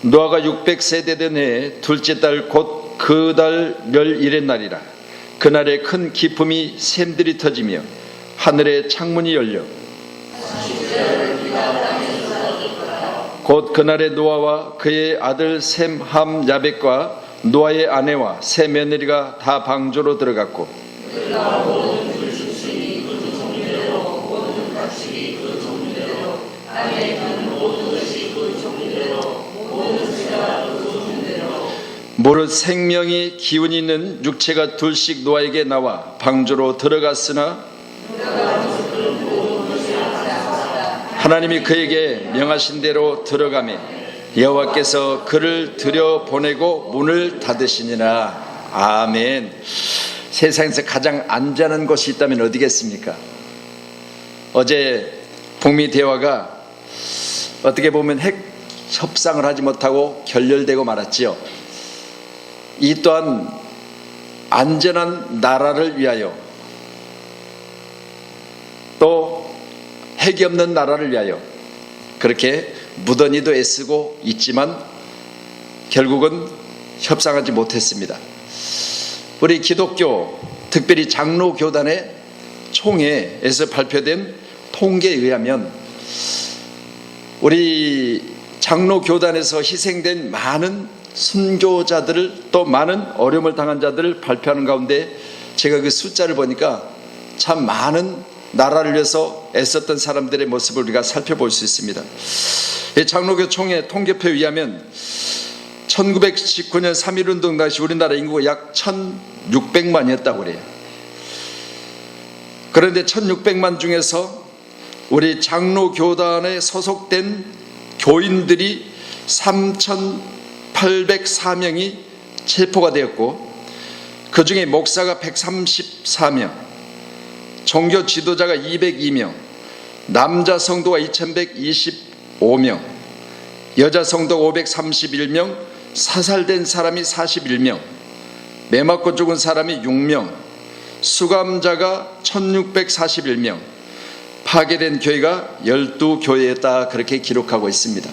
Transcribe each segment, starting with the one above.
노아가 600세대 된 해에 둘째 달 곧 그 달 11의 날이라. 그날에 큰 기쁨이 샘들이 터지며 하늘의 창문이 열려 곧 그날에 노아와 그의 아들 셈, 함, 야벳과 노아의 아내와 세 며느리가 다 방주로 들어갔고 무릇 생명이 기운이 있는 육체가 둘씩 노아에게 나와 방주로 들어갔으나 하나님이 그에게 명하신 대로 들어가매 여호와께서 그를 들여보내고 문을 닫으시니라. 아멘. 세상에서 가장 안전한 곳이 있다면 어디겠습니까? 어제 북미 대화가 어떻게 보면 핵 협상을 하지 못하고 결렬되고 말았지요. 이 또한 안전한 나라를 위하여 또 핵이 없는 나라를 위하여 그렇게 무던히도 애쓰고 있지만 결국은 협상하지 못했습니다. 우리 기독교 특별히 장로교단의 총회에서 발표된 통계에 의하면 우리 장로교단에서 희생된 많은 순교자들을 또 많은 어려움을 당한 자들을 발표하는 가운데 제가 그 숫자를 보니까 참 많은 나라를 위해서 애썼던 사람들의 모습을 우리가 살펴볼 수 있습니다. 장로교 총회 통계표에 의하면 1919년 3.1운동 당시 우리나라 인구가 약 1600만이었다고 그래요. 그런데 1600만 중에서 우리 장로교단에 소속된 교인들이 3804명이 체포가 되었고 그 중에 목사가 134명, 종교 지도자가 202명, 남자 성도가 2125명, 여자 성도가 531명, 사살된 사람이 41명, 매 맞고 죽은 사람이 6명, 수감자가 1641명, 파괴된 교회가 12교회였다 그렇게 기록하고 있습니다.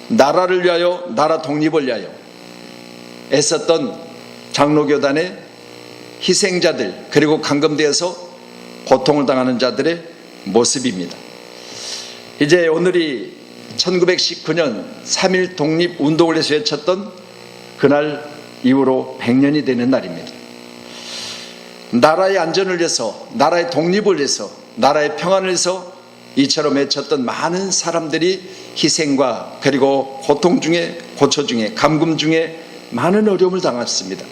나라를 위하여 나라 독립을 위하여 애썼던 장로교단의 희생자들 그리고 감금되어서 고통을 당하는 자들의 모습입니다. 이제 오늘이 1919년 3.1 독립운동을 해서 외쳤던 그날 이후로 100년이 되는 날입니다. 나라의 안전을 위해서 나라의 독립을 위해서 나라의 평안을 위해서 이처럼 외쳤던 많은 사람들이 희생과 그리고 고통 중에 고초 중에 감금 중에 많은 어려움을 당했습니다.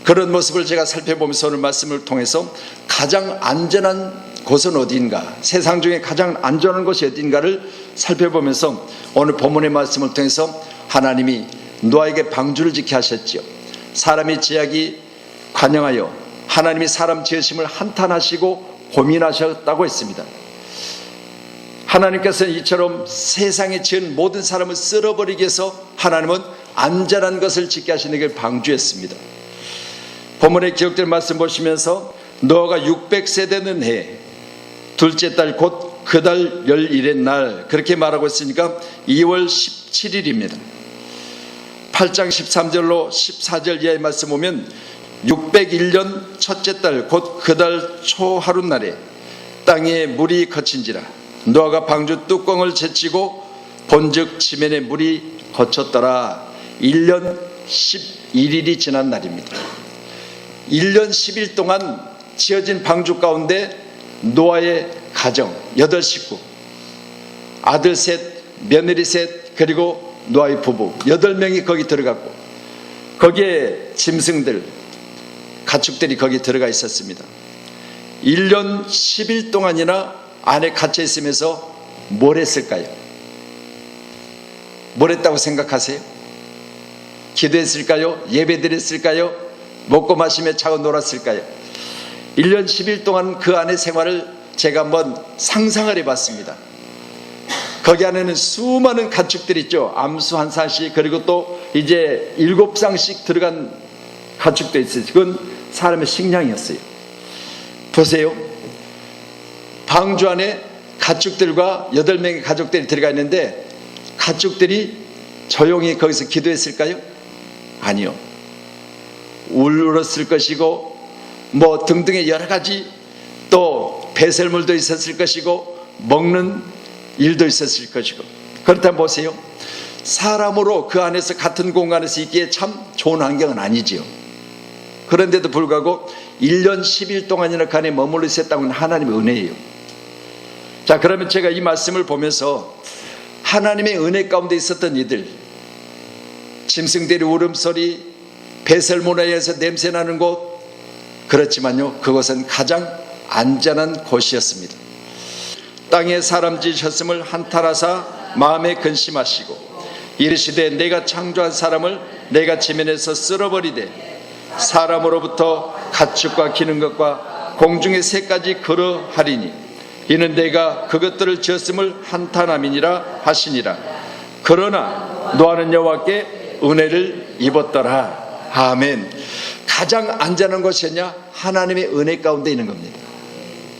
그런 모습을 제가 살펴보면서 오늘 말씀을 통해서 가장 안전한 곳은 어디인가, 세상 중에 가장 안전한 곳이 어딘가를 살펴보면서 오늘 본문의 말씀을 통해서 하나님이 노아에게 방주를 지게 하셨지요. 사람이 죄악이 관영하여 하나님이 사람 지으심을 한탄하시고 고민하셨다고 했습니다. 하나님께서는 이처럼 세상에 지은 모든 사람을 쓸어버리기 위해서 하나님은 안전한 것을 짓게 하시는 걸 방주했습니다. 본문에 기록된 말씀 보시면서 노아가 600세대는 해 둘째 달 곧 그 달 11의 날 그렇게 말하고 있으니까 2월 17일입니다. 8장 13절로 14절 이하의 말씀 보면 601년 첫째 달 곧 그 달 초 하룻날에 땅에 물이 거친지라 노아가 방주 뚜껑을 제치고 본즉 지면에 물이 거쳤더라. 1년 11일이 지난 날입니다. 1년 10일 동안 지어진 방주 가운데 노아의 가정 8식구, 아들 셋, 며느리 셋, 그리고 노아의 부부 8명이 거기 들어갔고 거기에 짐승들, 가축들이 거기 들어가 있었습니다. 1년 10일 동안이나 안에 갇혀 있으면서 뭘 했을까요? 뭘 했다고 생각하세요? 기도했을까요? 예배드렸을까요? 먹고 마시며 자고 놀았을까요? 1년 10일 동안 그 안의 생활을 제가 한번 상상을 해봤습니다. 거기 안에는 수많은 가축들이 있죠. 암수 한 쌍씩, 그리고 또 이제 7쌍씩 들어간 가축도 있어요. 그건 사람의 식량이었어요. 보세요. 방주 안에 가축들과 8명의 가족들이 들어가 있는데 가축들이 조용히 거기서 기도했을까요? 아니요. 울었을 것이고 뭐 등등의 여러 가지 또 배설물도 있었을 것이고 먹는 일도 있었을 것이고. 그렇다면 보세요. 사람으로 그 안에서 같은 공간에서 있기에 참 좋은 환경은 아니지요. 그런데도 불구하고 1년 10일 동안이나 그 안에 머물러 있었다는 건 하나님의 은혜예요. 자, 그러면 제가 이 말씀을 보면서 하나님의 은혜 가운데 있었던 이들, 짐승들의 울음소리, 배설물에 의해서 냄새나는 곳, 그렇지만요 그것은 가장 안전한 곳이었습니다. 땅에 사람 지으셨음을 한탄하사 마음에 근심하시고 이르시되 내가 창조한 사람을 내가 지면에서 쓸어버리되 사람으로부터 가축과 기는 것과 공중의 새까지 그러하리니 이는 내가 그것들을 지었음을 한탄함이니라 하시니라. 그러나 노아는 여호와께 은혜를 입었더라. 아멘. 가장 안전한 것이었냐? 하나님의 은혜 가운데 있는 겁니다.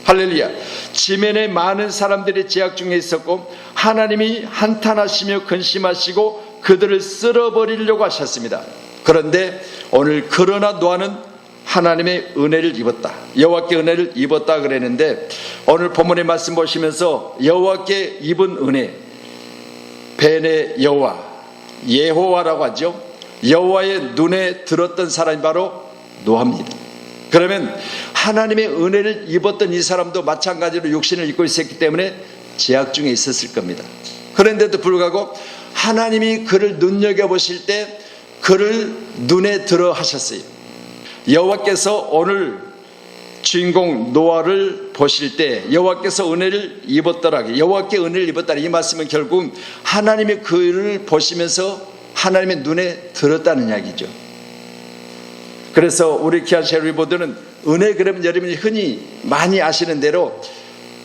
할렐루야. 지면에 많은 사람들이 제약 중에 있었고 하나님이 한탄하시며 근심하시고 그들을 쓸어버리려고 하셨습니다. 그런데 오늘 그러나 노아는 하나님의 은혜를 입었다, 여호와께 은혜를 입었다 그랬는데, 오늘 본문의 말씀 보시면서 여호와께 입은 은혜, 벤의 여호와, 예호와라고 하죠. 여호와의 눈에 들었던 사람이 바로 노아입니다. 그러면 하나님의 은혜를 입었던 이 사람도 마찬가지로 육신을 입고 있었기 때문에 제약 중에 있었을 겁니다. 그런데도 불구하고 하나님이 그를 눈여겨보실 때 그를 눈에 들어 하셨어요. 여호와께서 오늘 주인공 노아를 보실 때 여호와께서 은혜를 입었더라, 여호와께 은혜를 입었더라, 이 말씀은 결국 하나님이 그를 보시면서 하나님의 눈에 들었다는 이야기죠. 그래서 우리 귀한 셰르비보드는 은혜, 그러면 여러분이 흔히 많이 아시는 대로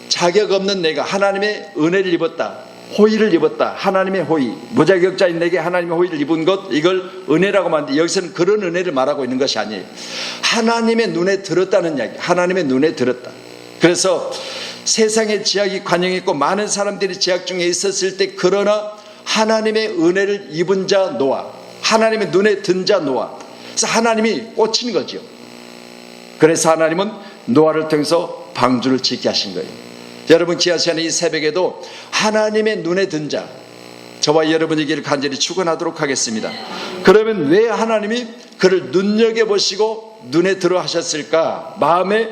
자격 없는 내가 하나님의 은혜를 입었다, 호의를 입었다, 하나님의 호의, 무자격자인 내게 하나님의 호의를 입은 것, 이걸 은혜라고 말하는데 여기서는 그런 은혜를 말하고 있는 것이 아니에요. 하나님의 눈에 들었다는 이야기, 하나님의 눈에 들었다. 그래서 세상에 제약이 관영했고 많은 사람들이 제약 중에 있었을 때 그러나 하나님의 은혜를 입은 자 노아, 하나님의 눈에 든 자 노아, 그래서 하나님이 꽂힌 거죠. 그래서 하나님은 노아를 통해서 방주를 짓게 하신 거예요. 여러분 지하시는 이 새벽에도 하나님의 눈에 든 자, 저와 여러분에게를 간절히 축원하도록 하겠습니다. 그러면 왜 하나님이 그를 눈여겨보시고 눈에 들어 하셨을까, 마음에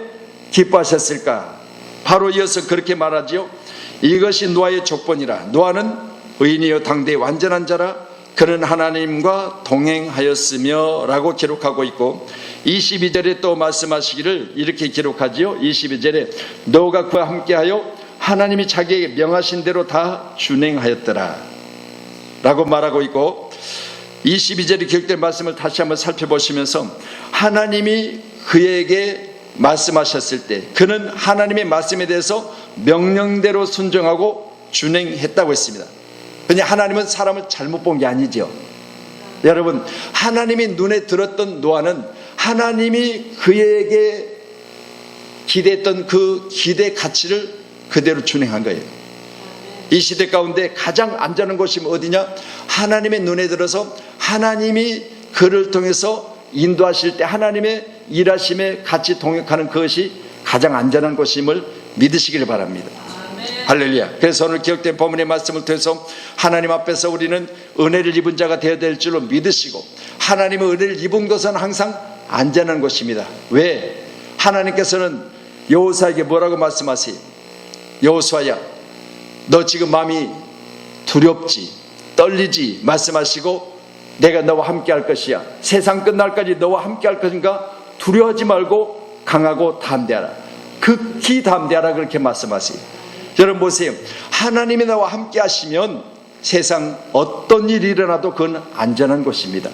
기뻐하셨을까? 바로 이어서 그렇게 말하지요. 이것이 노아의 족본이라. 노아는 의인이요 당대의 완전한 자라. 그는 하나님과 동행하였으며 라고 기록하고 있고, 22절에 또 말씀하시기를 이렇게 기록하지요. 22절에 노아가 그와 함께하여 하나님이 자기에게 명하신 대로 다 준행하였더라 라고 말하고 있고, 22절에 기록된 말씀을 다시 한번 살펴보시면서 하나님이 그에게 말씀하셨을 때 그는 하나님의 말씀에 대해서 명령대로 순종하고 준행했다고 했습니다. 그냥 하나님은 사람을 잘못 본 게 아니죠. 여러분, 하나님이 눈에 들었던 노아는 하나님이 그에게 기대했던 그 기대 가치를 그대로 준행한 거예요. 이 시대 가운데 가장 안전한 곳이 어디냐? 하나님의 눈에 들어서 하나님이 그를 통해서 인도하실 때 하나님의 일하심에 같이 동역하는 그것이 가장 안전한 곳임을 믿으시길 바랍니다. 할렐루야. 그래서 오늘 기록된 본문의 말씀을 통해서 하나님 앞에서 우리는 은혜를 입은 자가 되어야 될 줄로 믿으시고, 하나님의 은혜를 입은 것은 항상 안전한 것입니다. 왜? 하나님께서는 여호수아에게 뭐라고 말씀하세요? 여호수아야, 너 지금 마음이 두렵지, 떨리지 말씀하시고 내가 너와 함께 할 것이야. 세상 끝날까지 너와 함께 할 것인가? 두려워하지 말고 강하고 담대하라, 극히 담대하라, 그렇게 말씀하세요. 여러분 보세요. 하나님이 나와 함께 하시면 세상 어떤 일이 일어나도 그건 안전한 곳입니다.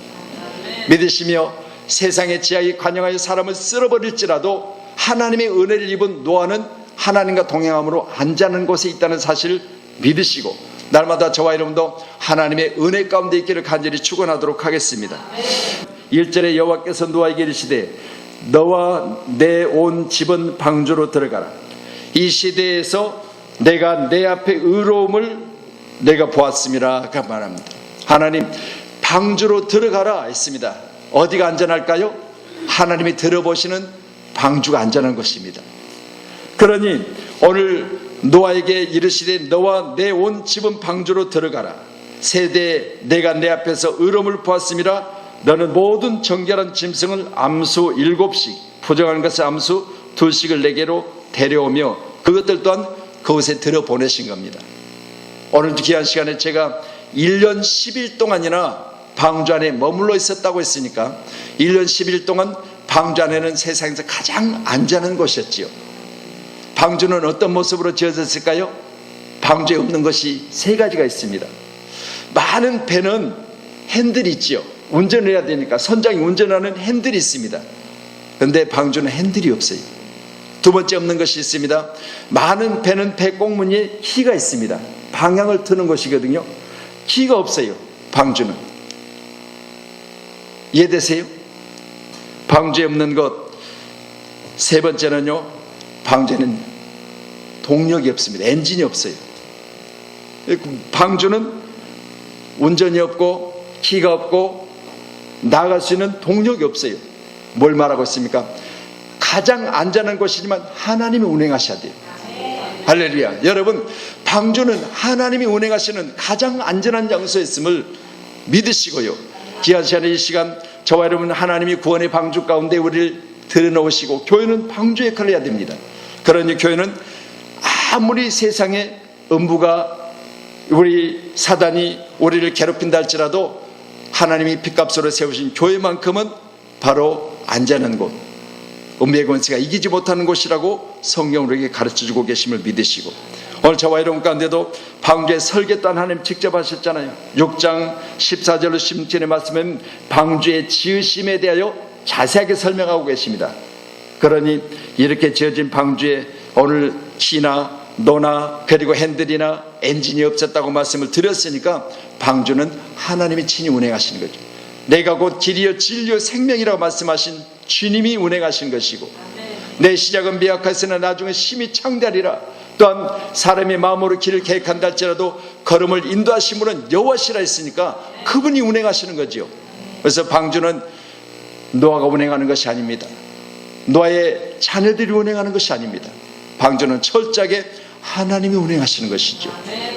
믿으시며 세상의 제약이 관영하여 사람을 쓸어버릴지라도 하나님의 은혜를 입은 노아는 하나님과 동행함으로 안전한 곳에 있다는 사실을 믿으시고, 날마다 저와 여러분도 하나님의 은혜 가운데 있기를 간절히 축원하도록 하겠습니다. 1절에 여호와께서 노아에게 이르시되 너와 내 온 집은 방주로 들어가라. 이 시대에서 내가 내 앞에 의로움을 내가 보았음이라가 말합니다. 하나님 방주로 들어가라 했습니다. 어디가 안전할까요? 하나님이 들어보시는 방주가 안전한 것입니다. 그러니 오늘 노아에게 이르시되 너와 내 온 집은 방주로 들어가라. 세대에 내가 내 앞에서 의로움을 보았음이라. 너는 모든 정결한 짐승을 암수 7씩 부정한 것을 암수 2씩을 내게로 데려오며 그것들 또한 그곳에 들어보내신 겁니다. 오늘 귀한 시간에 제가 1년 10일 동안이나 방주 안에 머물러 있었다고 했으니까 1년 10일 동안 방주 안에는 세상에서 가장 안전한 곳이었지요. 방주는 어떤 모습으로 지어졌을까요? 방주에 없는 것이 3가지가 있습니다. 많은 배는 핸들이 있지요. 운전을 해야 되니까 선장이 운전하는 핸들이 있습니다. 그런데 방주는 핸들이 없어요. 두 번째 없는 것이 있습니다. 많은 배는 배 꽁무니에 키가 있습니다. 방향을 트는 것이거든요. 키가 없어요. 방주는. 이해되세요? 방주에 없는 것. 세 번째는요, 방주에는 동력이 없습니다. 엔진이 없어요. 방주는 운전이 없고 키가 없고 나아갈 수 있는 동력이 없어요. 뭘 말하고 있습니까? 가장 안전한 곳이지만 하나님이 운행하셔야 돼요. 할렐루야. 여러분, 방주는 하나님이 운행하시는 가장 안전한 장소였음을 믿으시고요. 귀한 시간에 이 시간 저와 여러분, 하나님이 구원의 방주 가운데 우리를 들여놓으시고 교회는 방주 역할을 해야 됩니다. 그러니 교회는 아무리 세상에 음부가 우리 사단이 우리를 괴롭힌다 할지라도 하나님이 핏값으로 세우신 교회만큼은 바로 안전한 곳, 음부의 권세가 이기지 못하는 곳이라고 성경으로 우리에게 가르쳐주고 계심을 믿으시고, 오늘 저와 여러분 가운데도 방주의 설계 또한 하나님 직접 하셨잖아요. 6장 14절로 16절의 말씀은 방주의 지으심에 대하여 자세하게 설명하고 계십니다. 그러니 이렇게 지어진 방주에 오늘 키나 노나 그리고 핸들이나 엔진이 없었다고 말씀을 드렸으니까 방주는 하나님이 친히 운행하시는 거죠. 내가 곧 길이요 진리요 생명이라고 말씀하신 주님이 운행하신 것이고, 내 시작은 미약하였으나 나중에 심히 창대하리라. 또한 사람의 마음으로 길을 계획한다 할지라도 걸음을 인도하신 분은 여호와시라 했으니까 그분이 운행하시는 거지요. 그래서 방주는 노아가 운행하는 것이 아닙니다. 노아의 자녀들이 운행하는 것이 아닙니다. 방주는 철저하게 하나님이 운행하시는 것이죠.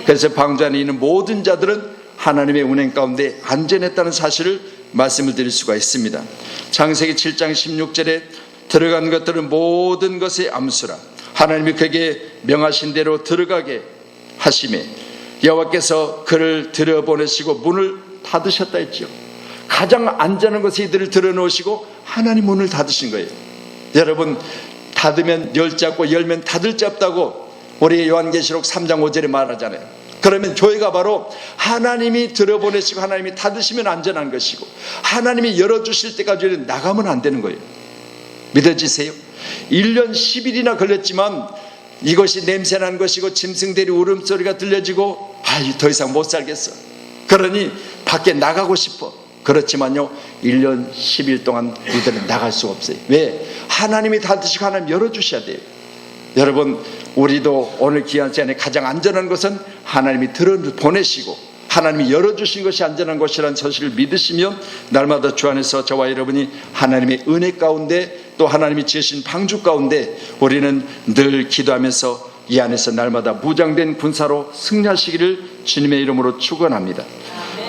그래서 방주 안에 있는 모든 자들은 하나님의 운행 가운데 안전했다는 사실을 말씀을 드릴 수가 있습니다. 창세기 7장 16절에 들어간 것들은 모든 것의 암수라. 하나님이 그에게 명하신 대로 들어가게 하심에 여호와께서 그를 들여보내시고 문을 닫으셨다 했죠. 가장 안전한 곳에 이들을 들여놓으시고 하나님 문을 닫으신 거예요. 여러분, 닫으면 열 자 없고 열면 닫을 자 없다고 우리 요한계시록 3장 5절에 말하잖아요. 그러면 교회가 바로 하나님이 들여보내시고 하나님이 닫으시면 안전한 것이고, 하나님이 열어주실 때까지 나가면 안 되는 거예요. 믿어지세요? 1년 10일이나 걸렸지만 이것이 냄새나는 것이고 짐승들이 울음소리가 들려지고 더 이상 못 살겠어. 그러니 밖에 나가고 싶어. 그렇지만요, 1년 10일 동안 이들은 나갈 수가 없어요. 왜? 하나님이 닫으시고 하나님 열어주셔야 돼요. 여러분, 우리도 오늘 귀한 시간에 가장 안전한 것은 하나님이 들어보내시고 하나님이 열어주신 것이 안전한 것이라는 사실을 믿으시며 날마다 주 안에서 저와 여러분이 하나님의 은혜 가운데 또 하나님이 지으신 방주 가운데 우리는 늘 기도하면서 이 안에서 날마다 무장된 군사로 승리하시기를 주님의 이름으로 축원합니다.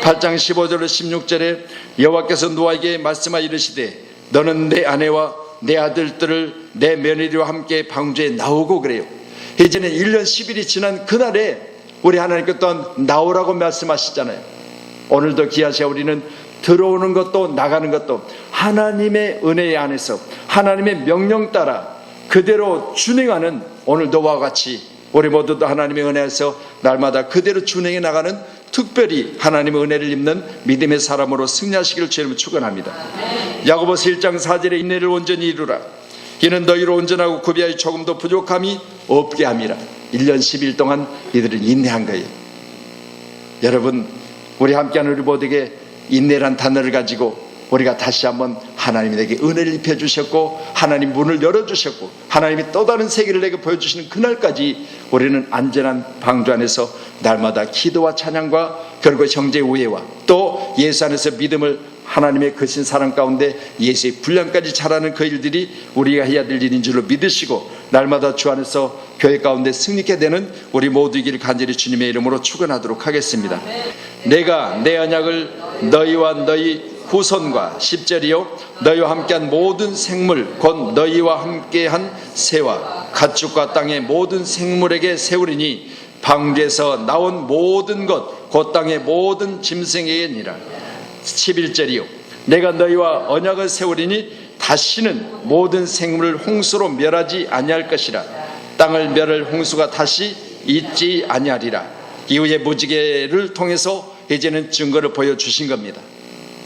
8장 15절로 16절에 여호와께서 노아에게 말씀하여 이르시되 너는 내 아내와 내 아들들을 내 며느리와 함께 방주에 나오고 그래요. 이제는 1년 10일이 지난 그날에 우리 하나님께 또한 나오라고 말씀하시잖아요. 오늘도 귀하시아 우리는 들어오는 것도 나가는 것도 하나님의 은혜 안에서 하나님의 명령 따라 그대로 준행하는 오늘 너와 같이 우리 모두도 하나님의 은혜 안에서 날마다 그대로 준행해 나가는 특별히 하나님의 은혜를 입는 믿음의 사람으로 승리하시기를 주님을 축원합니다. 야고보서 1장 4절에 인내를 온전히 이루라. 이는 너희로 온전하고 구비하여 조금도 부족함이 없게 함이라. 1년 10일 동안 이들은 인내한 거예요. 여러분, 우리 함께하는 우리 모두에게 인내란 단어를 가지고 우리가 다시 한번 하나님이 내게 은혜를 입혀주셨고 하나님 문을 열어주셨고 하나님이 또 다른 세계를 내게 보여주시는 그날까지 우리는 안전한 방주 안에서 날마다 기도와 찬양과 그리고 형제의 우애와 또 예수 안에서 믿음을 하나님의 거신 사랑 가운데 예수의 분량까지 자라는 그 일들이 우리가 해야 될 일인 줄로 믿으시고 날마다 주 안에서 교회 가운데 승리케 되는 우리 모두이기를 간절히 주님의 이름으로 축원하도록 하겠습니다. 내가 내 언약을 너희와 너희 후손과 10절이요 너희와 함께한 모든 생물 곧 너희와 함께한 새와 가축과 땅의 모든 생물에게 세우리니 방주에서 나온 모든 것 곧 땅의 모든 짐승에게니라. 11절이요 내가 너희와 언약을 세우리니 다시는 모든 생물을 홍수로 멸하지 아니할 것이라. 땅을 멸할 홍수가 다시 있지 아니하리라. 이후에 무지개를 통해서 이제는 증거를 보여주신 겁니다.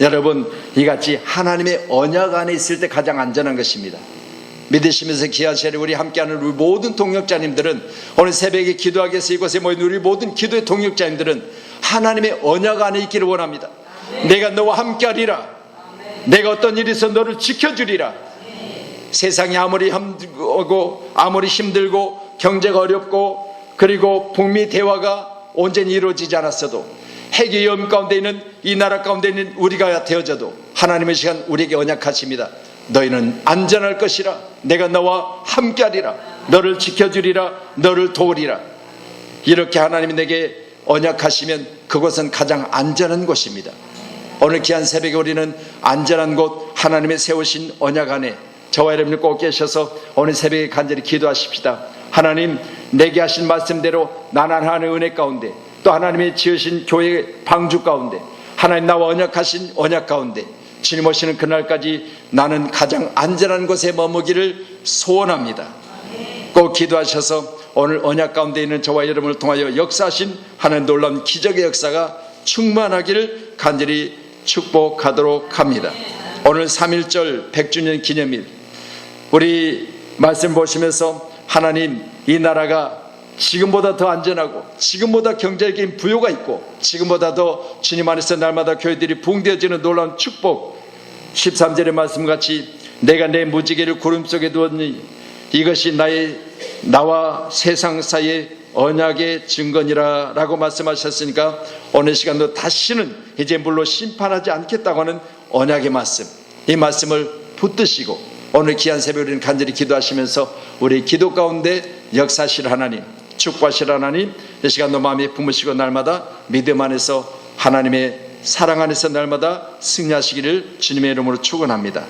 여러분 이같이 하나님의 언약 안에 있을 때 가장 안전한 것입니다. 믿으시면서 기하시는 우리 함께하는 우리 모든 동역자님들은 오늘 새벽에 기도하기 위해서 이곳에 모인 우리 모든 기도의 동역자님들은 하나님의 언약 안에 있기를 원합니다. 내가 너와 함께하리라. 내가 어떤 일이 있어 너를 지켜주리라. 세상이 아무리 힘들고 경제가 어렵고 그리고 북미 대화가 온전히 이루어지지 않았어도 핵의 위험 가운데 있는 이 나라 가운데 있는 우리가 되어져도 하나님의 시간 우리에게 언약하십니다. 너희는 안전할 것이라. 내가 너와 함께하리라. 너를 지켜주리라. 너를 도우리라. 이렇게 하나님이 내게 언약하시면 그곳은 가장 안전한 곳입니다. 오늘 귀한 새벽에 우리는 안전한 곳 하나님의 세우신 언약 안에 저와 여러분이 꼭 계셔서 오늘 새벽에 간절히 기도하십시다. 하나님 내게 하신 말씀대로 나난하는 은혜 가운데 또 하나님이 지으신 교회 방주 가운데 하나님 나와 언약하신 언약 가운데 주님 오시는 그날까지 나는 가장 안전한 곳에 머무기를 소원합니다. 꼭 기도하셔서 오늘 언약 가운데 있는 저와 여러분을 통하여 역사하신 하나님 놀라운 기적의 역사가 충만하기를 간절히 축복하도록 합니다. 오늘 3.1절 100주년 기념일 우리 말씀 보시면서 하나님 이 나라가 지금보다 더 안전하고 지금보다 경제적인 부요가 있고 지금보다 더 주님 안에서 날마다 교회들이 부흥되어지는 놀라운 축복 13절의 말씀같이 내가 내 무지개를 구름 속에 두었니 이것이 나와 세상 사이의 언약의 증거니라 라고 말씀하셨으니까 오늘 시간도 다시는 이제 물로 심판하지 않겠다고 하는 언약의 말씀 이 말씀을 붙드시고 오늘 귀한 새벽에 우리는 간절히 기도하시면서 우리 기도 가운데 역사하실 하나님 축복하실 하나님 이 시간도 마음에 품으시고 날마다 믿음 안에서 하나님의 사랑 안에서 날마다 승리하시기를 주님의 이름으로 축원합니다.